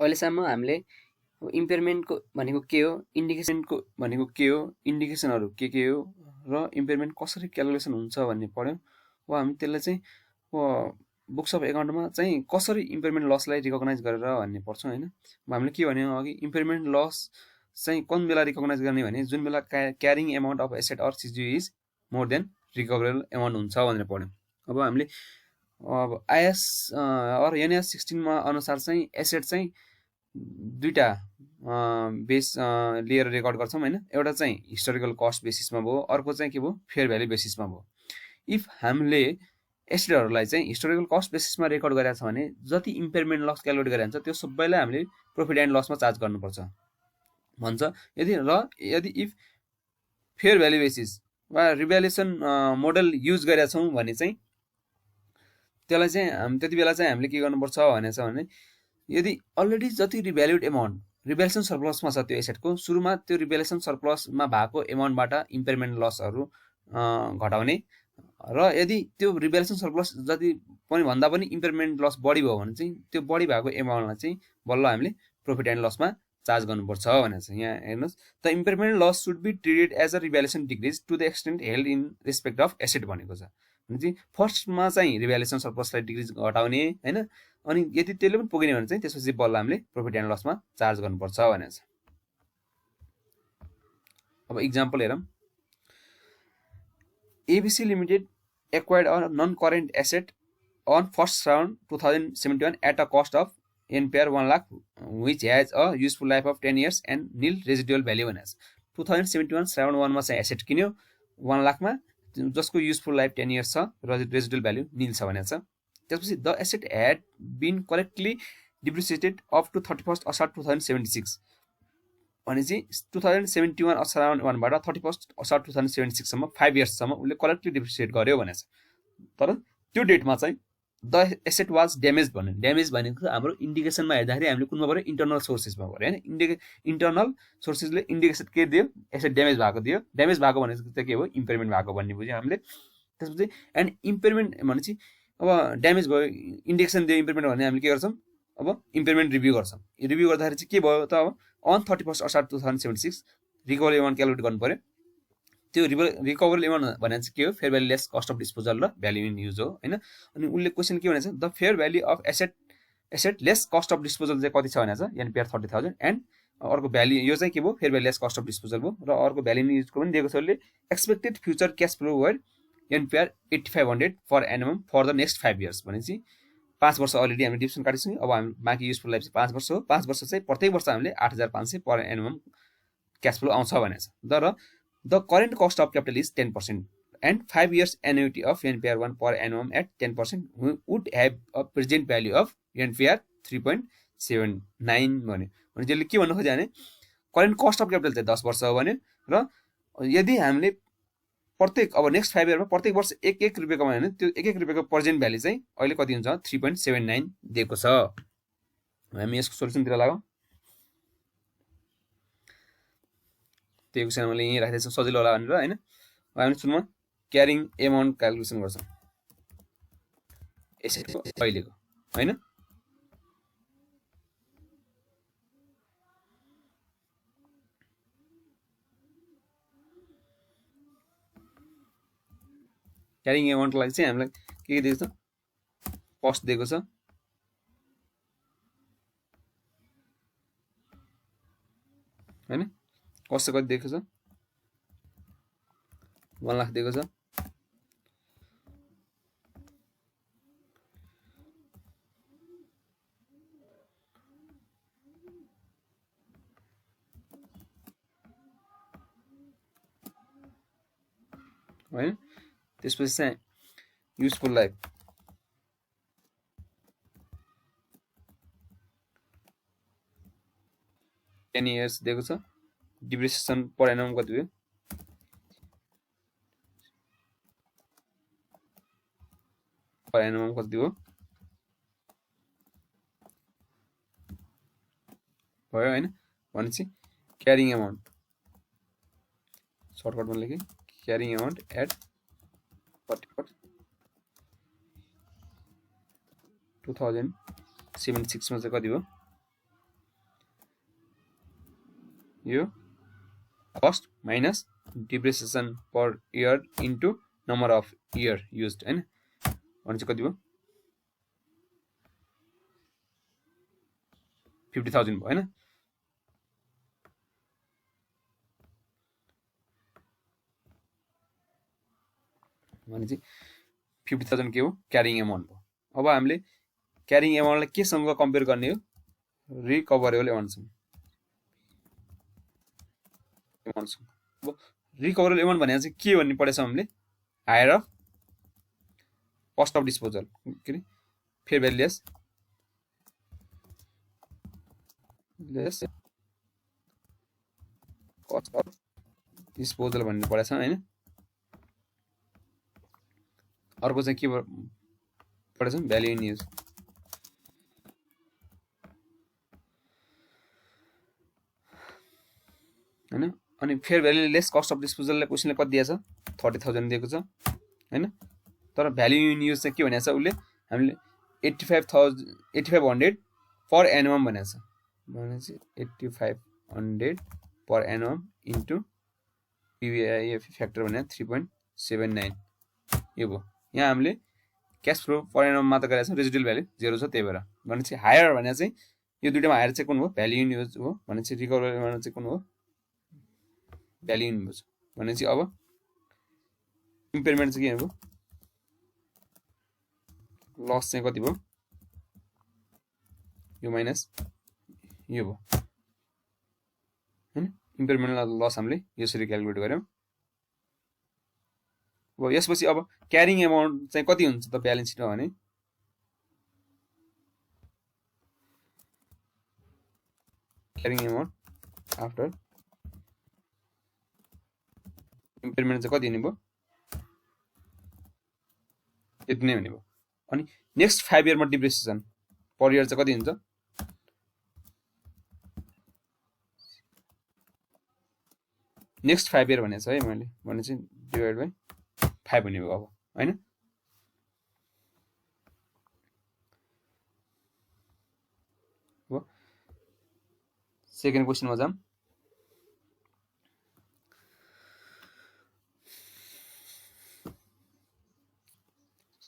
अहिलेसम्म हामीले इम्पेयरमेन्टको भनेको के हो, इन्डिकेसनको भनेको के हो, इन्डिकेसनहरू के हो र इम्पेयरमेन्ट कसरी क्यालकुलेसन हुन्छ भन्ने पढ्यौँ। अब हामी त्यसलाई चाहिँ बुक्स अफ एकाउन्टमा चाहिँ कसरी इम्पेयरमेन्ट लसलाई रिकगनाइज गरेर भन्ने पढ्छौँ होइन। अब हामीले के भन्यौँ अघि, इम्पेयरमेन्ट लस चाहिँ कुन बेला रिकगनाइज गर्ने भने जुन बेला carrying amount of asset or CGU is more than recoverable amount हुन्छ भनेर पढ्यौँ। अब हामीले अब आइएस अर एनएस 16 अनुसार चाहिँ एसेट चाहिँ दुईटा बेस लिएर रेकर्ड गर्छौँ होइन। एउटा चाहिँ हिस्टोरिकल कस्ट बेसिसमा भयो, अर्को चाहिँ के भयो फेयर भ्याल्यु बेसिसमा भयो। इफ हामीले एसेटहरूलाई चाहिँ हिस्टोरिकल कस्ट बेसिसमा रेकर्ड गरेको छ भने जति इम्पेयरमेन्ट लस क्यालकुलेट गरेर हुन्छ त्यो सबैलाई हामीले प्रफिट एन्ड लसमा चार्ज गर्नुपर्छ भन्छ। यदि इफ फेयर भ्याल्यु बेसिस वा रिभ्यालुएसन मोडल युज गरेका छौँ भने चाहिँ त्यसलाई चाहिँ त्यति बेला चाहिँ हामीले के गर्नुपर्छ भनेछ भने यदि अलरेडी जति रिभ्याल्युड एमाउन्ट रिभ्यालुएसन सरप्लसमा छ त्यो एसेटको सुरुमा त्यो रिभ्यालुएसन सरप्लसमा भएको एमाउन्टबाट इम्पेयरमेन्ट लसहरू घटाउने र यदि त्यो रिभ्यालुएसन सरप्लस जति पनि भन्दा पनि इम्पेयरमेन्ट लस बढी भयो भने चाहिँ त्यो बढी भएको एमाउन्टलाई चाहिँ बल्ल हामीले प्रफिट एन्ड लसमा चार्ज गर्नुपर्छ भनेर छ। यहाँ हेर्नुहोस्, the impairment loss should be treated as a revaluation decrease to the extent held in respect of asset भनेको छ। भने चाहिँ फर्स्टमा चाहिँ रिभ्यालुएसन सरप्लसलाई डिक्रिज घटाउने होइन, अनि यदि त्यसले पनि पुगेन भने चाहिँ त्यसपछि बल्ल हामीले प्रफिट एन्ड लसमा चार्ज गर्नुपर्छ भनेर छ। अब इक्जाम्पल हेरौँ, ABC limited acquired a non-current asset on 1st round 2071 at a cost of NPR 1 lakh which has a useful life of 10 years and nil residual value भनेको छ। 2071 राउन्ड 1 मा चाहिँ asset किन्यो 1 लाखमा जसको युजफुल लाइफ 10 इयर्स छ र residual value निल छ भनेको छ। त्यसपछि the asset had been correctly depreciated up to 31 असार 2076 भनेपछि 2071 असार 1 बाट 31 असार 2076 सम्म 5 इयर्ससम्म उसले करेक्टली डिप्रिसिएट गर्यो भनेको छ। तर त्यो डेटमा चाहिँ द एसेट वाज ड्यामेज भन्यो। ड्यामेज भनेको हाम्रो इन्डिकेसनमा हेर्दाखेरि हामीले कुनमा पऱ्यो इन्टरनल सोर्सेसमा पऱ्यो होइन। इन्टरनल सोर्सेसले इन्डिकेसन के दियो, एसेट ड्यामेज भएको दियो। ड्यामेज भएको भनेको चाहिँ के हो, इम्पेयरमेन्ट भएको भन्ने बुझ्यो हामीले। त्यसपछि एन्ड इम्पेयरमेन्ट भनेपछि अब ड्यामेज भयो इन्डिकेसन दियो इम्पेयरमेन्ट भने हामीले के गर्छौँ, अब इम्पेयरमेन्ट रिभ्यू गर्छौँ। रिभ्यू गर्दाखेरि चाहिँ के भयो त, अब अन 31 असार 2076 रिकभरी एमाउन्ट क्यालकुलेट गर्नु पऱ्यो। त्यो रिकभरेबल एमाउन्ट भनेको चाहिँ के हो, fair value lace cost of disposal र भ्याल्यु इन युज हो होइन। अनि उसले क्वेसन के भनेको छ, the fair value of asset lace cost of disposal चाहिँ कति छ भनेको छ, एनपिआर 30,000 एन्ड अर्को भ्याल्यु यो चाहिँ के भयो, fair value lace cost of disposal भयो। र अर्को भ्याल्यु इन युजको पनि दिएको छ उसले, expected future cash flow where NPR 8500 per annum for the next 5 years भनेपछि 5 वर्ष अलरेडी हामीले डिभिजन काटिसक्यौँ। अब हामी बाँकी युजफुल लाइफ चाहिँ 5 वर्ष हो। 5 वर्ष चाहिँ प्रत्येक वर्ष हामीले 8500 पर एनुअम क्यास फ्लो आउँछ भनेको छ। तर the current cost of capital is 10% and 5 years annuity of NPR 1 per annum at 10% would have a present value of NPR 3.79 भन्यो। भने जसले के भन्नु खोज्यो भने करेन्ट कस्ट अफ क्यापिटल चाहिँ 10 वर्ष हो भन्यो र यदि हामीले प्रत्येक अब नेक्स्ट 5 इयरमा प्रत्येक वर्ष 1 रुपियाँ कमायो भने त्यो 1 रुपियाँको प्रेजेन्ट भ्याल्यु चाहिँ अहिले कति हुन्छ, 3.79 दिएको छ। हामी यसको सोल्युसनतिर लागौँ। त्यो क्वेसन मैले यहीँ राखेको छु सजिलो होला भनेर होइन। हामीले सुरुमा क्यारिङ एमाउन्ट क्यालकुलेसन गर्छौँ एसेटको अहिलेको होइन। क्यारिङ एमाउन्टलाई चाहिँ हामीलाई के दिएको छ, कस्ट दिएको छ होइन। कस्ट चाहिँ कति दिएको छ, 1 लाख दिएको छ। होइन त्यसपछि चाहिँ युजफुल लाइफ टेन इयर्स दिएको छ। डिप्रिसिएसन पर एनुअम कति भयो, पर एनुअम कति हो भयो होइन। भनेपछि क्यारिङ एमाउन्ट सर्टकटमा लेखेँ, क्यारिङ एमाउन्ट एट 2076 मा चाहिँ कति भयो, यो cost minus depreciation per year into number of year used हैन भनेपछि कति भयो 50,000 भयो हैन भनेपछि 50,000 के हो क्यारिङ एमाउन्ट हो अब हामीले क्यारिङ एमाउन्टलाई केसँग कम्पेयर गर्ने हो रिकभरेबल एमाउन्टसँग अब रिकभरेबल एमाउन्ट भनेको चाहिँ के भन्ने पढेछ हामीले higher of cost of disposal के अरे fair value less cost of disposal भन्ने पढेछ हैन अर्को चाहिँ के पढेछ भ्यालु इन युज हैन अनि fair value less cost of डिस्पोजलले क्वेशनले कति दिएछ 30,000 दिएको छ हैन तर भ्यालु इन युज चाहिँ के भनेको छ उसले हामीले 8500 पर एनुअम भनेको छ भनेपछि 8500 पर एनुअम इन्टु पीवीआईएफ फ्याक्टर भने 3.79 यो भयो यहाँ हामीले क्याश फ्लो पर एनुअम मात्र गरेको छ रेजिडुअल भ्यालु 0 छ त्यही भएर भनेपछि हायर भने चाहिँ यो दुईटामा हायर चाहिँ कुन हो भ्यालु इन युज हो भनेपछि रिकभरेबल एमाउन्ट चाहिँ कुन हो भ्यालु इन युज भनेपछि अब इम्पेयरमेन्ट चाहिँ के हो लस चाहिँ कति भयो यो माइनस यो भयो हैन इम्पेयरमेन्ट लस हामीले यसरी क्याल्कुलेट गर्यौं अब यसपछि अब क्यारिङ एमाउन्ट चाहिँ कति हुन्छ त ब्यालेन्स सिटमा भने क्यारिङ एमाउन्ट आफ्टर इम्पेयरमेन्ट चाहिँ कति हुने भयो यति नै हुने भयो अनि नेक्स्ट 5 इयरमा डिप्रिसिएसन पर इयर चाहिँ कति हुन्छ नेक्स्ट 5 इयर भनेको छ है मैले भने चाहिँ डिभाइड बाइ 5 हुने भयो अब हैन अब सेकेन्ड क्वेशनमा जाम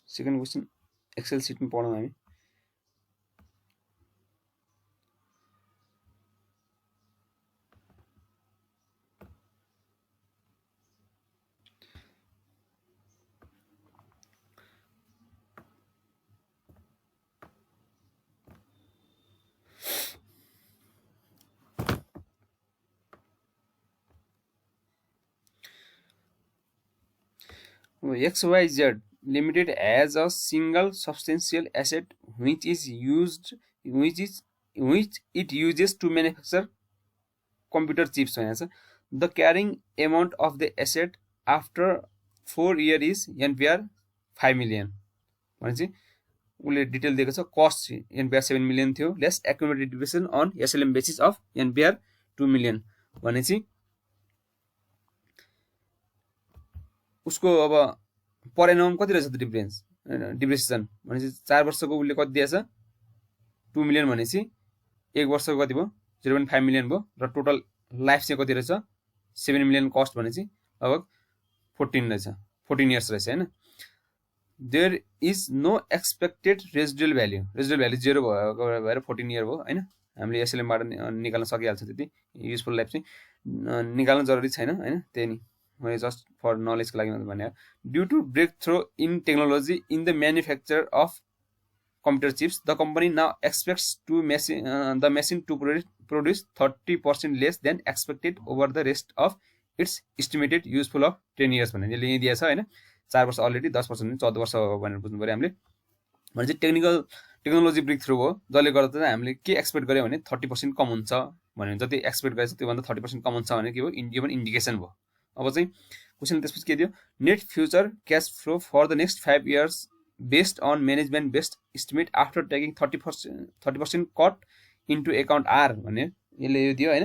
सेकेन्ड क्वेशन एक्सेल सिटमा पढौँ हामी XYZ Limited has a single substantial asset which it uses to manufacture computer chips. The carrying amount of the asset after 4 years is NPR 5 million. उसले detail दिएको छ कस्ट NPR 7 million थियो less accumulated depreciation on SLM basis of NPR 2 million भनेपछि उसको अब पर एनुअम कति रहेछ त डिफरेन्स डिप्रिसिएसन भनेपछि 4 वर्षको उसले कति दिएछ 2 मिलियन भनेपछि 1 वर्षको कति भयो 0.5 मिलियन भयो र टोटल लाइफ चाहिँ कति रहेछ 7 मिलियन कस्ट भनेपछि अब 14 रहेछ 14 इयर्स रहेछ हैन there is no expected residual value 0 भयो भएर 14 इयर भयो हैन हामीले एसएलएम बाट निकाल्न सकिहाल्छ त्यति युजफुल लाइफ चाहिँ निकाल्न जरुरी छैन हैन त्यही नि मैले जस्ट फर नलेज को लागि मात्र भने due to breakthrough in technology in the manufacture of computer chips the company now expects to the machine to produce 30% less than expected over the rest of its estimated useful of 10 years भने यसले यहाँ दिएछ हैन 4 वर्ष already 10 वर्ष भने 14 वर्ष भनेर बुझ्नु पर्यो हामीले भने चाहिँ टेक्नोलोजी ब्रेक थ्रु हो जसले गर्दा चाहिँ हामीले के एक्सपेक्ट गर्यो भने 30% कम हुन्छ भने जति एक्सपेक्ट गरेछ त्यो भन्दा 30% कम हुन्छ भने के हो इन्डियन इन्डिकेसन भयो अब चाहिँ क्वेशन त्यसपछि के दियो net future cash flow for the next 5 years based on management based estimate after taking 30% cut into account R भने यसले यो दियो हैन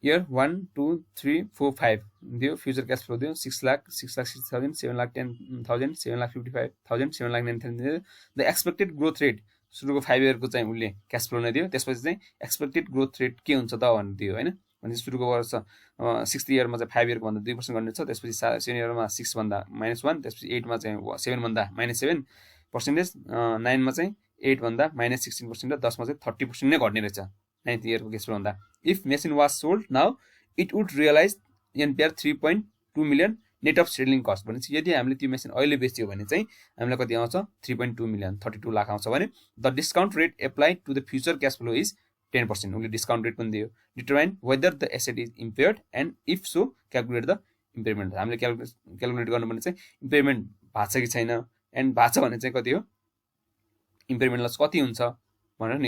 year 1 2 3 4 5 दियो फ्युचर क्याश फ्लो दियो 6 lakh 6,60,000 7,10,000 7,55,000 7,09,000 the expected growth rate सुरुको 5 इयरको चाहिँ उसले क्यास फ्लो नै दियो, त्यसपछि चाहिँ एक्सपेक्टेड ग्रोथ रेट के हुन्छ त भनेर दियो हैन। भने सुरुको वर्ष 6th इयरमा चाहिँ 5 इयरको भन्दा 2% गर्ने छ, त्यसपछि 7 इयरमा 6 भन्दा -1, त्यसपछि 8 मा चाहिँ 7 भन्दा -7%, 9 मा चाहिँ 8 भन्दा -16% र 10 मा चाहिँ 30% नै घट्ने रहेछ 9th इयरको क्यास फ्लो भन्दा। If machine was sold now it would realise NPR 3.2 million net of selling cost. भनेपछि यदि हामीले त्यो मेसिन अहिले बेच्यो भने चाहिँ हामीलाई कति आउँछ 3.2 मिलियन 32 लाख आउँछ भने the discount rate applied to the future cash flow is 10%। उसले डिस्काउन्ट रेट पनि दियो। Determine whether the asset is impaired and if so calculate the impairment. हामीले क्यालकुलेट गर्नुपर्ने चाहिँ इम्पेयरमेन्ट भएको छ कि छैन, एन्ड भएको छ भने चाहिँ कति हो इम्पेयरमेन्ट लस कति हुन्छ भनेर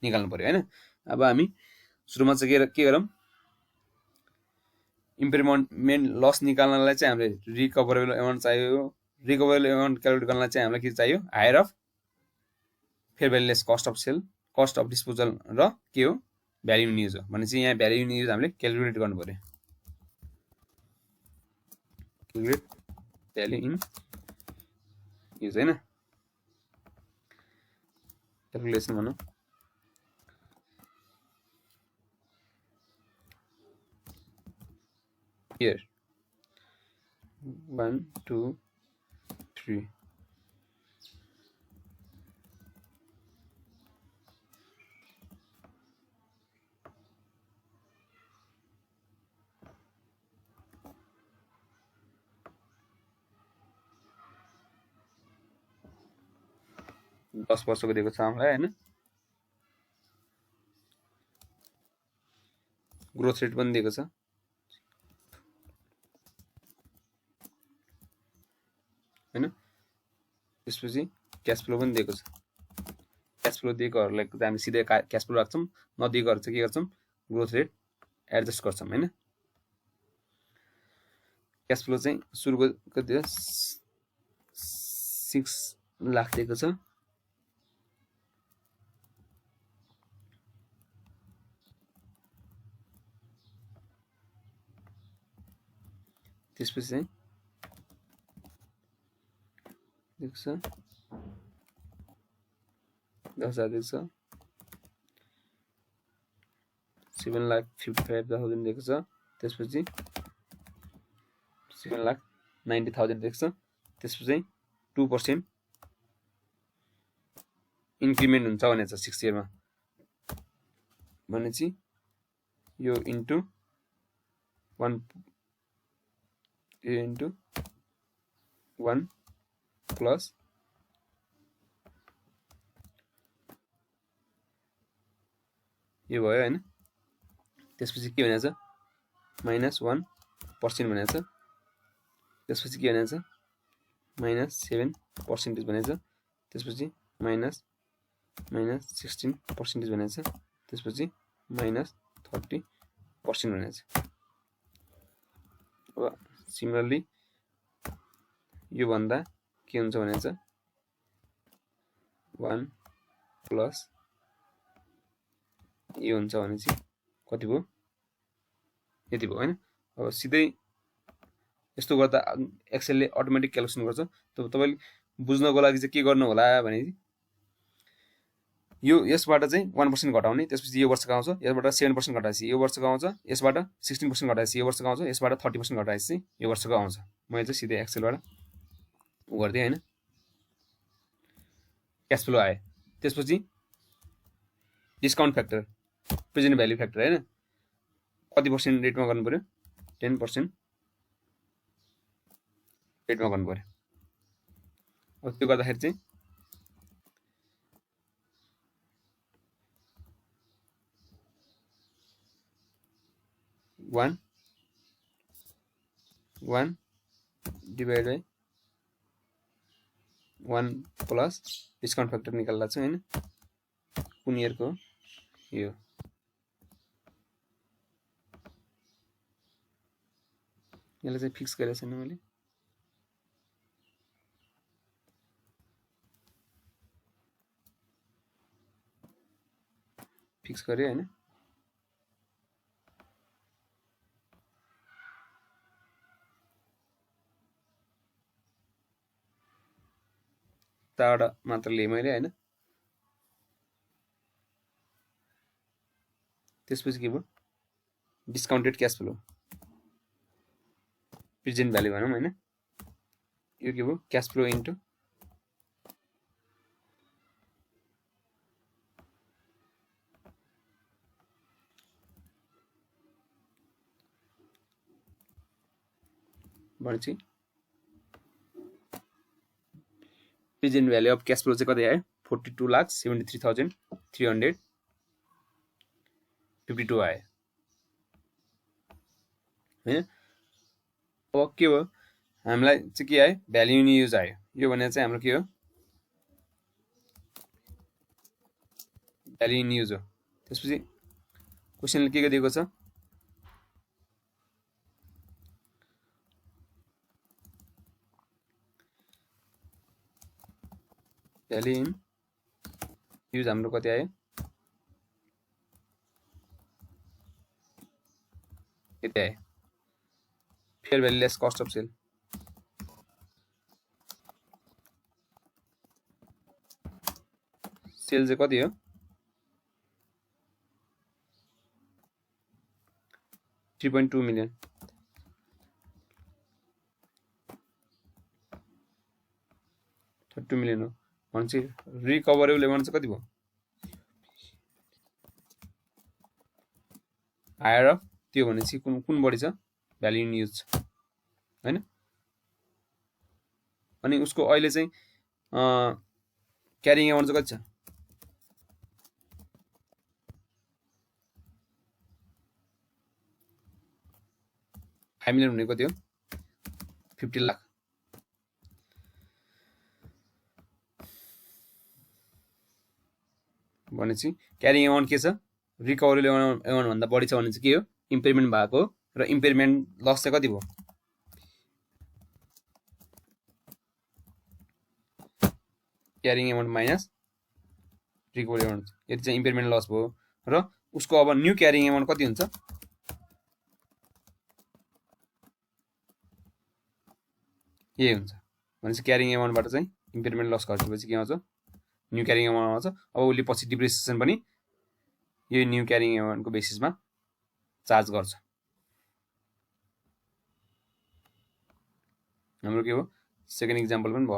निकाल्नु पर्यो हैन। अब हामी सुरुमा चाहिँ के गरौँ, इम्पेयरमेन्ट लस निकाल्नलाई चाहिँ हामीले रिकभरेबल एमाउन्ट चाहियो। रिकभरेबल एमाउन्ट क्यालकुलेट गर्नलाई चाहिँ हामीलाई के चाहियो, higher of fair value less cost of sale, cost of disposal र के हो भ्याल्यु इन युज हो। भनेपछि यहाँ भ्याल्यु इन युज हामीले क्यालकुलेट गर्नु पर्यो। क्यालकुलेट भ्याल्यु इन युज हैन, क्यालकुलेसन भनौँ। Here 1 2 3 10 वर्षको दिएको छ हामीलाई हैन। ग्रोथ रेट पनि दिएको छ हैन। त्यसपछि क्याश फ्लो पनि दिएको छ। क्याश फ्लो दिएकोहरूलाई हामी सिधै क्याश फ्लो राख्छौँ, नदिएकोहरू चाहिँ के गर्छौँ ग्रोथ रेट एडजस्ट गर्छौँ हैन। क्याश फ्लो चाहिँ सुरुको कति हो 6 लाख दिएको छ। त्यसपछि चाहिँ दिएको छ 10,000 दिएको छ, 7,55,000 दिएको छ। त्यसपछि 7,90,000 दिएको छ। त्यसपछि 2% इन्क्रिमेन्ट हुन्छ भनेको छ 6 इयरमा। भनेपछि यो इन्टु 1 प्लस यो भयो हैन। त्यसपछि के भनेको छ -1% भनेको छ। त्यसपछि के भनेको छ -7% भनेको छ। त्यसपछि -16% भनेको छ। त्यसपछि -30% भनेको छ। अब सिमिलरली यो भन्दा के हुन्छ भनेको छ 1 प्लस यो हुन्छ भने चाहिँ कति भयो यति भयो हैन। अब सिधै यस्तो गर्दा एक्सेलले अटोमेटिक क्याल्कुलेसन गर्छ। तपाईले बुझ्नको लागि चाहिँ के गर्नु होला भने यो यसबाट चाहिँ 1% घटाउने, त्यसपछि यो वर्षको आउँछ, यसबाट 7% घटाएपछि यो वर्षको आउँछ, यसबाट 16% घटाएपछि यो वर्षको आउँछ, यसबाट 30% घटाएपछि यो वर्षको आउँछ। मैले चाहिँ सिधै एक्सेलबाट गर्दिए हैन। क्याश फ्लो आयो। त्यसपछि discount factor, present value factor हैन, कति पर्सेन्ट रेटमा गर्नु पर्यो 10% रेटमा गर्नु पर्यो। अब त्यो गर्दाखेरि चाहिँ 1 divide by 1 plus discount factor निकाल्दा चाहिँ हैन कुन इयरको यो यसलाई चाहिँ फिक्स गरेको छैन मैले। फिक्स गरे हैन। ताबाट मात्र लिए मैले हैन। त्यसपछि के भयो discounted cash flow present value भनौँ हैन यो के भयो क्याश फ्लो इन्टु भनेपछि present value of cash flow चाहिँ कति आयो 42,73,352 आयो हैन अब के भयो हामीलाई चाहिँ के आयो भ्यालु इन युज आयो यो भनेर चाहिँ हाम्रो के हो भ्यालु इन युज हो त्यसपछि क्वेशनले के दिएको छ भ्यालु इन युज हाम्रो कति आयो यति आयो fair value less cost of sale sale चाहिँ कति हो 3.2 मिलियन $32 मिलियन हो भनेपछि रिकभरेबल एमाउन्ट चाहिँ कति भयो हायर अफ त्यो भनेपछि कुन बढी छ भ्यालु इन युज हैन अनि उसको अहिले चाहिँ क्यारिङ एमाउन्ट चाहिँ कति छ 5 मिलियन हुने कति हो 50 लाख भनेपछि क्यारिङ एमाउन्ट के छ रिकभरेबल एमाउन्ट भन्दा बढी छ भने चाहिँ के हो इम्पेयरमेन्ट भएको र इम्पेयरमेन्ट लस चाहिँ कति भयो क्यारिङ एमाउन्ट माइनस रिकभरेबल एमाउन्ट यति चाहिँ इम्पेयरमेन्ट लस भयो र उसको अब न्यू क्यारिङ एमाउन्ट कति हुन्छ यही हुन्छ भनेपछि क्यारिङ एमाउन्टबाट चाहिँ इम्पेयरमेन्ट लस घटेपछि के आउँछ न्यू क्यारिङ एमाउन्ट आउँछ अब उसले पछि डिप्रिसिएसन पनि यो न्यू क्यारिङ एमाउन्टको बेसिसमा चार्ज गर्छ हाम्रो के हो सेकेन्ड इक्जाम्पल पनि भयो